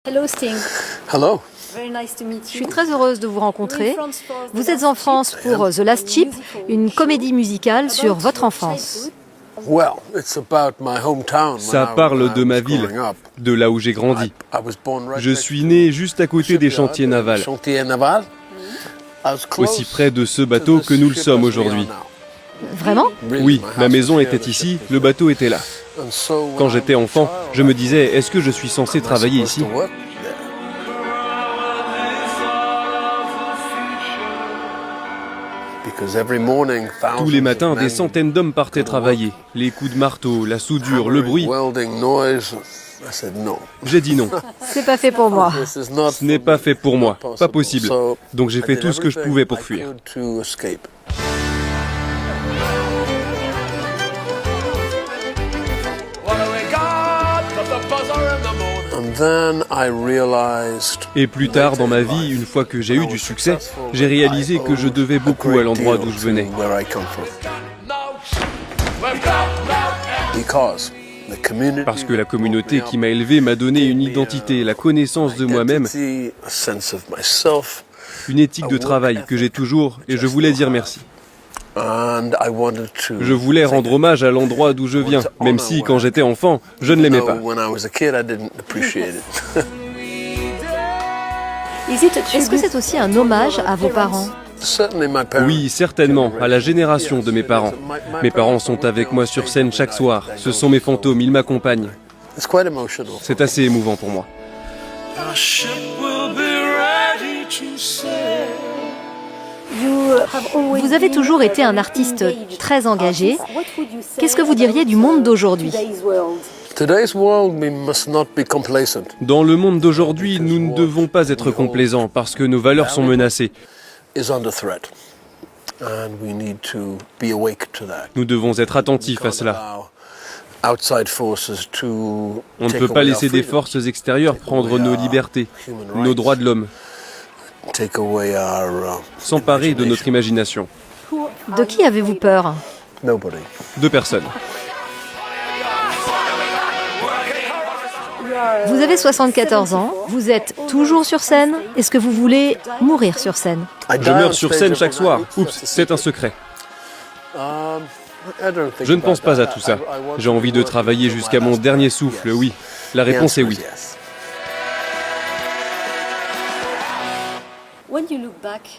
Hello Sting. Hello. Je suis très heureuse de vous rencontrer. Vous êtes en France pour The Last Ship, une comédie musicale sur votre enfance. Ça parle de ma ville, de là où j'ai grandi. Je suis né juste à côté des chantiers navals, aussi près de ce bateau que nous le sommes aujourd'hui. Vraiment? Oui, ma maison était ici, le bateau était là. Quand j'étais enfant, je me disais, est-ce que je suis censé travailler ici? Tous les matins, des centaines d'hommes partaient travailler. Les coups de marteau, la soudure, le bruit. J'ai dit non. C'est pas fait pour moi. Ce n'est pas fait pour moi, pas possible. Donc j'ai fait tout ce que je pouvais pour fuir. Et plus tard dans ma vie, une fois que j'ai eu du succès, j'ai réalisé que je devais beaucoup à l'endroit d'où je venais. Parce que la communauté qui m'a élevé m'a donné une identité, la connaissance de moi-même, une éthique de travail que j'ai toujours et je voulais dire merci. Je voulais rendre hommage à l'endroit d'où je viens, même si, quand j'étais enfant, je ne l'aimais pas. Est-ce que c'est aussi un hommage à vos parents? Oui, certainement, à la génération de mes parents. Mes parents sont avec moi sur scène chaque soir. Ce sont mes fantômes, ils m'accompagnent. C'est assez émouvant pour moi. Vous avez toujours été un artiste très engagé. Qu'est-ce que vous diriez du monde d'aujourd'hui? Dans le monde d'aujourd'hui, nous ne devons pas être complaisants parce que nos valeurs sont menacées. Nous devons être attentifs à cela. On ne peut pas laisser des forces extérieures prendre nos libertés, nos droits de l'homme, s'emparer de notre imagination. De qui avez-vous peur? De personne. Vous avez 74 ans, vous êtes toujours sur scène. Est-ce que vous voulez mourir sur scène? Je meurs sur scène chaque soir. Oups, c'est un secret. Je ne pense pas à tout ça. J'ai envie de travailler jusqu'à mon dernier souffle, oui. La réponse est oui.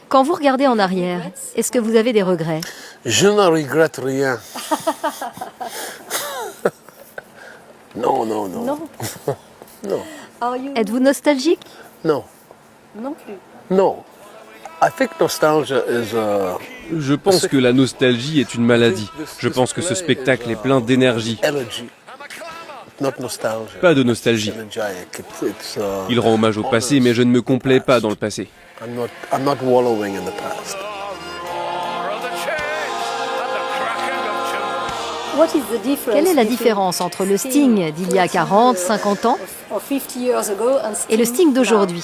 Quand vous regardez en arrière, est-ce que vous avez des regrets? Je ne regrette rien. Non. Non. Êtes-vous nostalgique? Non. Non plus. Non. Je pense que la nostalgie est une maladie. Je pense que ce spectacle est plein d'énergie. Pas de nostalgie. Il rend hommage au passé, mais je ne me complais pas dans le passé. Quelle est la différence entre le Sting d'il y a 40, 50 ans et le Sting d'aujourd'hui?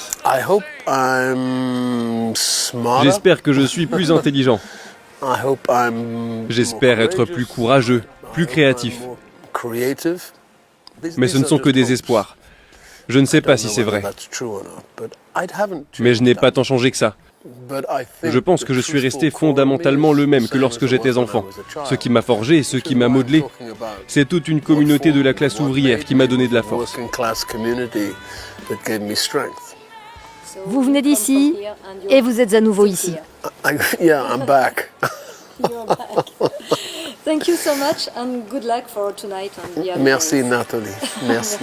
J'espère que je suis plus intelligent. J'espère être plus courageux, plus créatif. Mais ce ne sont que des espoirs. Je ne sais pas si c'est vrai. Mais je n'ai pas tant changé que ça. Je pense que je suis resté fondamentalement le même que lorsque j'étais enfant. Ce qui m'a forgé, ce qui m'a modelé, c'est toute une communauté de la classe ouvrière qui m'a donné de la force. Vous venez d'ici et vous êtes à nouveau ici. I'm back. Thank you so much and good luck for tonight. Merci Nathalie. Merci.